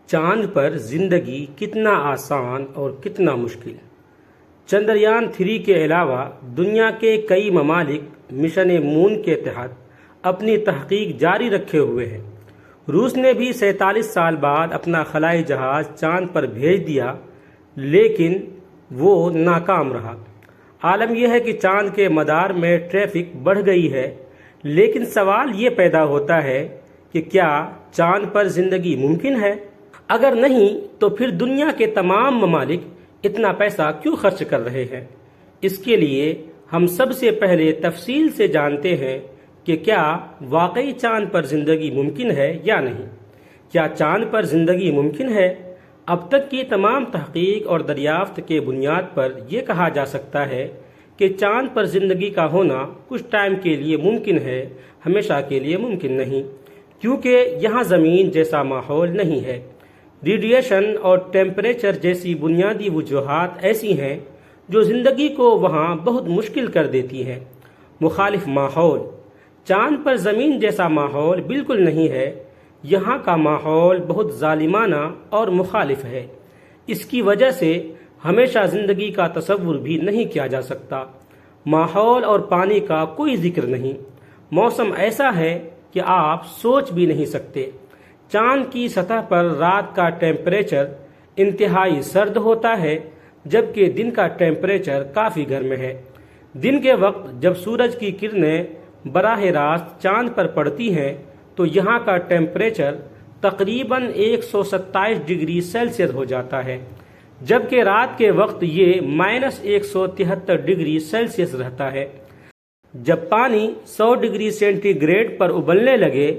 چاند پر زندگی کتنا آسان اور کتنا مشکل۔ چندریان 3 کے علاوہ دنیا کے کئی ممالک مشن مون کے تحت اپنی تحقیق جاری رکھے ہوئے ہیں۔ روس نے بھی 47 سال بعد اپنا خلائی جہاز چاند پر بھیج دیا، لیکن وہ ناکام رہا۔ عالم یہ ہے کہ چاند کے مدار میں ٹریفک بڑھ گئی ہے، لیکن سوال یہ پیدا ہوتا ہے کہ کیا چاند پر زندگی ممکن ہے؟ اگر نہیں تو پھر دنیا کے تمام ممالک اتنا پیسہ کیوں خرچ کر رہے ہیں؟ اس کے لیے ہم سب سے پہلے تفصیل سے جانتے ہیں کہ کیا واقعی چاند پر زندگی ممکن ہے یا نہیں۔ کیا چاند پر زندگی ممکن ہے؟ اب تک کی تمام تحقیق اور دریافت کے بنیاد پر یہ کہا جا سکتا ہے کہ چاند پر زندگی کا ہونا کچھ ٹائم کے لیے ممکن ہے، ہمیشہ کے لیے ممکن نہیں، کیونکہ یہاں زمین جیسا ماحول نہیں ہے۔ ریڈیشن اور ٹیمپریچر جیسی بنیادی وجوہات ایسی ہیں جو زندگی کو وہاں بہت مشکل کر دیتی ہیں۔ مخالف ماحول: چاند پر زمین جیسا ماحول بالکل نہیں ہے۔ یہاں کا ماحول بہت ظالمانہ اور مخالف ہے۔ اس کی وجہ سے ہمیشہ زندگی کا تصور بھی نہیں کیا جا سکتا۔ ماحول اور پانی کا کوئی ذکر نہیں۔ موسم ایسا ہے کہ آپ سوچ بھی نہیں سکتے۔ چاند کی سطح پر رات کا ٹیمپریچر انتہائی سرد ہوتا ہے، جبکہ دن کا ٹیمپریچر کافی گرم ہے۔ دن کے وقت جب سورج کی کرنیں براہ راست چاند پر پڑتی ہیں تو یہاں کا ٹیمپریچر تقریباً 127 ڈگری سیلسیس ہو جاتا ہے، جبکہ رات کے وقت یہ -173 ڈگری سیلسیس رہتا ہے۔ جب پانی 100 ڈگری سینٹی گریڈ پر ابلنے لگے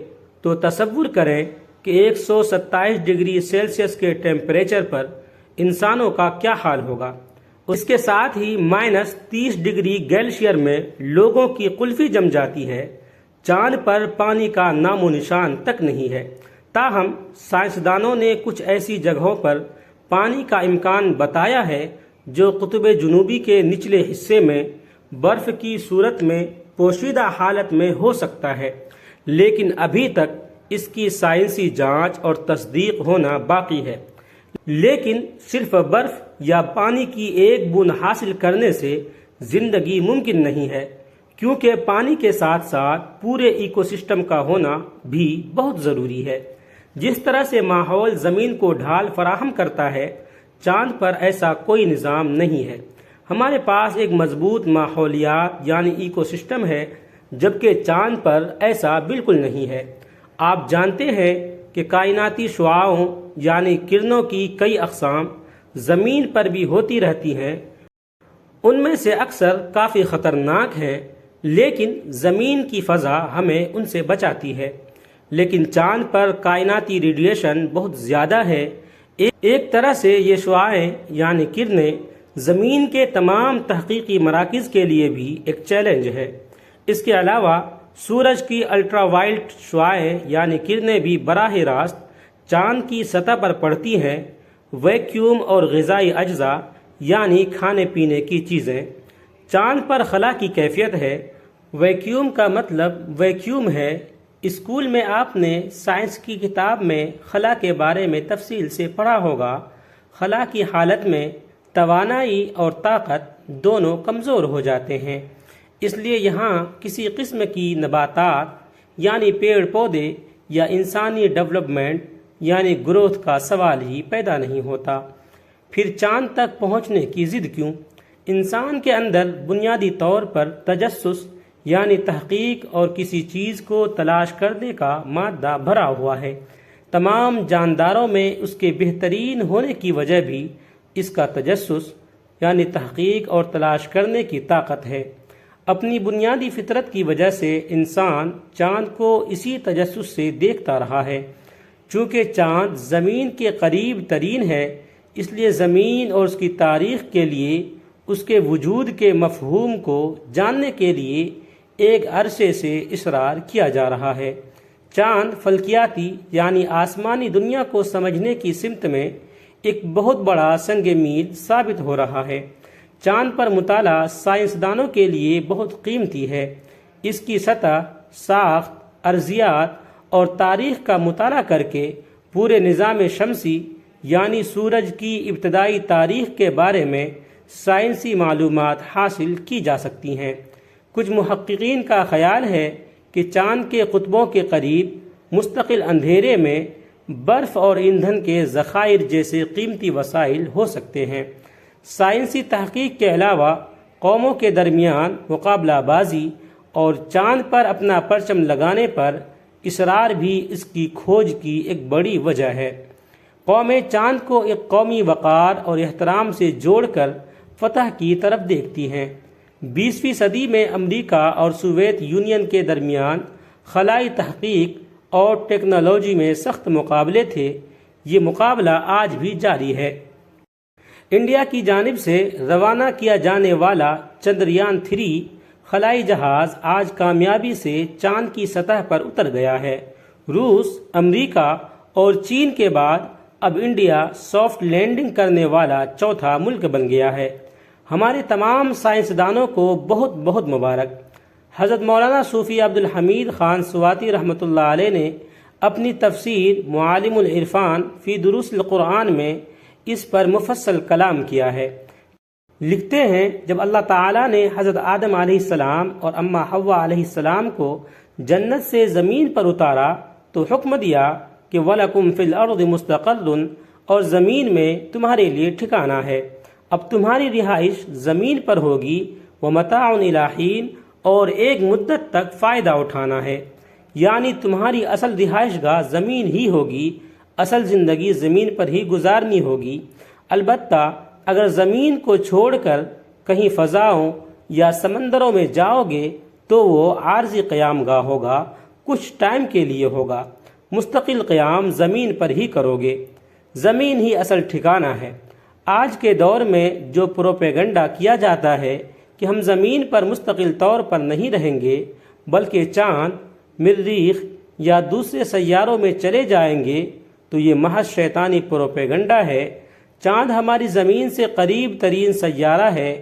تو تصور کریں کہ 127 ڈگری سیلسیس کے ٹیمپریچر پر انسانوں کا کیا حال ہوگا۔ اس کے ساتھ ہی -30 ڈگری گلیشیئر میں لوگوں کی قلفی جم جاتی ہے۔ چاند پر پانی کا نام و نشان تک نہیں ہے۔ تاہم سائنسدانوں نے کچھ ایسی جگہوں پر پانی کا امکان بتایا ہے جو قطب جنوبی کے نچلے حصے میں برف کی صورت میں پوشیدہ حالت میں ہو سکتا ہے، لیکن ابھی تک اس کی سائنسی جانچ اور تصدیق ہونا باقی ہے۔ لیکن صرف برف یا پانی کی ایک بوند حاصل کرنے سے زندگی ممکن نہیں ہے، کیونکہ پانی کے ساتھ ساتھ پورے ایکو سسٹم کا ہونا بھی بہت ضروری ہے۔ جس طرح سے ماحول زمین کو ڈھال فراہم کرتا ہے، چاند پر ایسا کوئی نظام نہیں ہے۔ ہمارے پاس ایک مضبوط ماحولیات یعنی ایکو سسٹم ہے، جبکہ چاند پر ایسا بالکل نہیں ہے۔ آپ جانتے ہیں کہ کائناتی شعاعوں یعنی کرنوں کی کئی اقسام زمین پر بھی ہوتی رہتی ہیں۔ ان میں سے اکثر کافی خطرناک ہیں، لیکن زمین کی فضا ہمیں ان سے بچاتی ہے۔ لیکن چاند پر کائناتی ریڈیشن بہت زیادہ ہے۔ ایک طرح سے یہ شعاعیں یعنی کرنیں زمین کے تمام تحقیقی مراکز کے لیے بھی ایک چیلنج ہے۔ اس کے علاوہ سورج کی الٹرا وائلٹ شعاعیں یعنی کرنیں بھی براہ راست چاند کی سطح پر پڑتی ہیں۔ ویکیوم اور غذائی اجزاء یعنی کھانے پینے کی چیزیں۔ چاند پر خلا کی کیفیت ہے۔ ویکیوم کا مطلب ویکیوم ہے۔ اسکول میں آپ نے سائنس کی کتاب میں خلا کے بارے میں تفصیل سے پڑھا ہوگا۔ خلا کی حالت میں توانائی اور طاقت دونوں کمزور ہو جاتے ہیں، اس لیے یہاں کسی قسم کی نباتات یعنی پیڑ پودے یا انسانی ڈیولپمنٹ یعنی گروتھ کا سوال ہی پیدا نہیں ہوتا۔ پھر چاند تک پہنچنے کی ضد کیوں؟ انسان کے اندر بنیادی طور پر تجسس یعنی تحقیق اور کسی چیز کو تلاش کرنے کا مادہ بھرا ہوا ہے۔ تمام جانداروں میں اس کے بہترین ہونے کی وجہ بھی اس کا تجسس یعنی تحقیق اور تلاش کرنے کی طاقت ہے۔ اپنی بنیادی فطرت کی وجہ سے انسان چاند کو اسی تجسس سے دیکھتا رہا ہے۔ چونکہ چاند زمین کے قریب ترین ہے، اس لیے زمین اور اس کی تاریخ کے لیے اس کے وجود کے مفہوم کو جاننے کے لیے ایک عرصے سے اصرار کیا جا رہا ہے۔ چاند فلکیاتی یعنی آسمانی دنیا کو سمجھنے کی سمت میں ایک بہت بڑا سنگ میل ثابت ہو رہا ہے۔ چاند پر مطالعہ سائنسدانوں کے لیے بہت قیمتی ہے۔ اس کی سطح، ساخت، ارضیات اور تاریخ کا مطالعہ کر کے پورے نظام شمسی یعنی سورج کی ابتدائی تاریخ کے بارے میں سائنسی معلومات حاصل کی جا سکتی ہیں۔ کچھ محققین کا خیال ہے کہ چاند کے قطبوں کے قریب مستقل اندھیرے میں برف اور ایندھن کے ذخائر جیسے قیمتی وسائل ہو سکتے ہیں۔ سائنسی تحقیق کے علاوہ قوموں کے درمیان مقابلہ بازی اور چاند پر اپنا پرچم لگانے پر اصرار بھی اس کی کھوج کی ایک بڑی وجہ ہے۔ قومیں چاند کو ایک قومی وقار اور احترام سے جوڑ کر فتح کی طرف دیکھتی ہیں۔ 20ویں صدی میں امریکہ اور سوویت یونین کے درمیان خلائی تحقیق اور ٹیکنالوجی میں سخت مقابلے تھے۔ یہ مقابلہ آج بھی جاری ہے۔ انڈیا کی جانب سے روانہ کیا جانے والا چندریان 3 خلائی جہاز آج کامیابی سے چاند کی سطح پر اتر گیا ہے۔ روس، امریکہ اور چین کے بعد اب انڈیا سافٹ لینڈنگ کرنے والا چوتھا ملک بن گیا ہے۔ ہمارے تمام سائنسدانوں کو بہت بہت مبارک۔ حضرت مولانا صوفی عبدالحمید خان سواتی رحمۃ اللہ علیہ نے اپنی تفسیر معالم العرفان فی دروس القرآن میں اس پر مفصل کلام کیا ہے۔ لکھتے ہیں، جب اللہ تعالیٰ نے حضرت آدم علیہ السلام اور اماں حوا علیہ السلام کو جنت سے زمین پر اتارا تو حکم دیا کہ وَلَكُمْ فِي الْأَرْضِ مُسْتَقَرٌّ، اور زمین میں تمہارے لیے ٹھکانہ ہے۔ اب تمہاری رہائش زمین پر ہوگی، وَمَتَاعٌ إِلَىٰ حِينٍ، اور ایک مدت تک فائدہ اٹھانا ہے۔ یعنی تمہاری اصل رہائش گاہ زمین ہی ہوگی، اصل زندگی زمین پر ہی گزارنی ہوگی۔ البتہ اگر زمین کو چھوڑ کر کہیں فضاؤں یا سمندروں میں جاؤ گے تو وہ عارضی قیام گاہ ہوگا، کچھ ٹائم کے لیے ہوگا۔ مستقل قیام زمین پر ہی کرو گے، زمین ہی اصل ٹھکانہ ہے۔ آج کے دور میں جو پروپیگنڈا کیا جاتا ہے کہ ہم زمین پر مستقل طور پر نہیں رہیں گے بلکہ چاند، مریخ یا دوسرے سیاروں میں چلے جائیں گے، تو یہ محض شیطانی پروپیگنڈا ہے۔ چاند ہماری زمین سے قریب ترین سیارہ ہے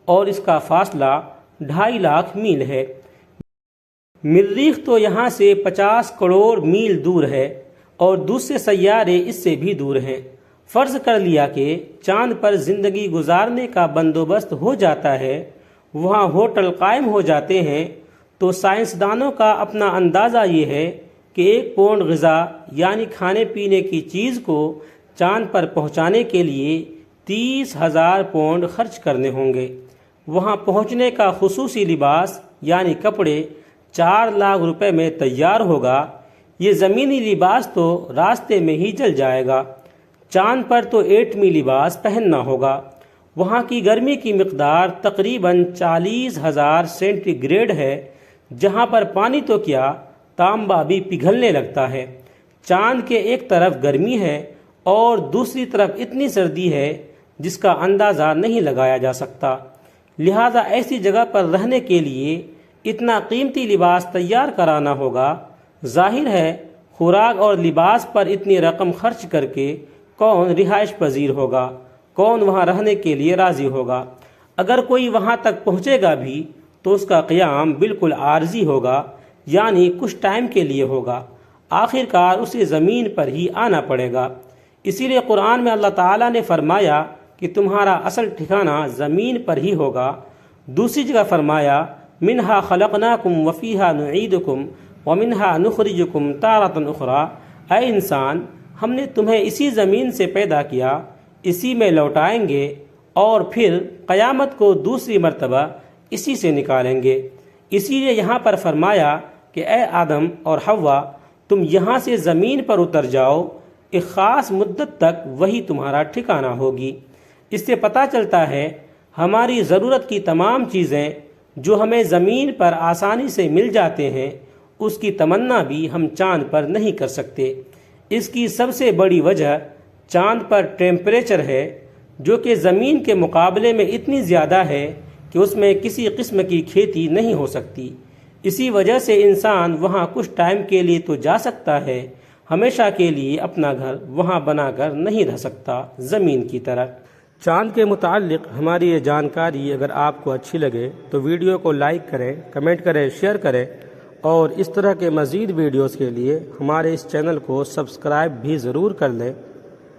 اور اس کا فاصلہ 2.5 لاکھ میل ہے۔ مریخ تو یہاں سے 50 کروڑ میل دور ہے اور دوسرے سیارے اس سے بھی دور ہیں۔ فرض کر لیا کہ چاند پر زندگی گزارنے کا بندوبست ہو جاتا ہے، وہاں ہوٹل قائم ہو جاتے ہیں، تو سائنسدانوں کا اپنا اندازہ یہ ہے کہ 1 پاؤنڈ غذا یعنی کھانے پینے کی چیز کو چاند پر پہنچانے کے لیے 30,000 پاؤنڈ خرچ کرنے ہوں گے۔ وہاں پہنچنے کا خصوصی لباس یعنی کپڑے 4 لاکھ روپے میں تیار ہوگا۔ یہ زمینی لباس تو راستے میں ہی جل جائے گا۔ چاند پر تو ایٹمی لباس پہننا ہوگا۔ وہاں کی گرمی کی مقدار تقریباً 40,000 سینٹی گریڈ ہے، جہاں پر پانی تو کیا، تانبا بھی پگھلنے لگتا ہے۔ چاند کے ایک طرف گرمی ہے اور دوسری طرف اتنی سردی ہے جس کا اندازہ نہیں لگایا جا سکتا۔ لہذا ایسی جگہ پر رہنے کے لیے اتنا قیمتی لباس تیار کرانا ہوگا۔ ظاہر ہے خوراک اور لباس پر اتنی رقم خرچ کر کے کون رہائش پذیر ہوگا، کون وہاں رہنے کے لیے راضی ہوگا؟ اگر کوئی وہاں تک پہنچے گا بھی تو اس کا قیام بالکل عارضی ہوگا، یعنی کچھ ٹائم کے لیے ہوگا۔ آخر کار اسے زمین پر ہی آنا پڑے گا۔ اسی لیے قرآن میں اللہ تعالیٰ نے فرمایا کہ تمہارا اصل ٹھکانہ زمین پر ہی ہوگا۔ دوسری جگہ فرمایا منہا خلقناکم وفیہا نعیدکم ومنہا نخرجکم تارۃ اخری، اے انسان، ہم نے تمہیں اسی زمین سے پیدا کیا، اسی میں لوٹائیں گے اور پھر قیامت کو دوسری مرتبہ اسی سے نکالیں گے۔ اسی لیے یہاں پر فرمایا کہ اے آدم اور حوا، تم یہاں سے زمین پر اتر جاؤ، ایک خاص مدت تک وہی تمہارا ٹھکانہ ہوگی۔ اس سے پتہ چلتا ہے ہماری ضرورت کی تمام چیزیں جو ہمیں زمین پر آسانی سے مل جاتے ہیں، اس کی تمنا بھی ہم چاند پر نہیں کر سکتے۔ اس کی سب سے بڑی وجہ چاند پر ٹیمپریچر ہے، جو کہ زمین کے مقابلے میں اتنی زیادہ ہے کہ اس میں کسی قسم کی کھیتی نہیں ہو سکتی۔ اسی وجہ سے انسان وہاں کچھ ٹائم کے لیے تو جا سکتا ہے، ہمیشہ کے لیے اپنا گھر وہاں بنا کر نہیں رہ سکتا زمین کی طرح۔ چاند کے متعلق ہماری یہ جانکاری اگر آپ کو اچھی لگے تو ویڈیو کو لائک کریں، کمنٹ کریں، شیئر کریں اور اس طرح کے مزید ویڈیوز کے لیے ہمارے اس چینل کو سبسکرائب بھی ضرور کر لیں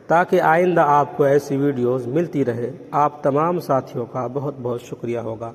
تاکہ آئندہ آپ کو ایسی ویڈیوز ملتی رہے۔ آپ تمام ساتھیوں کا بہت بہت شکریہ ہوگا۔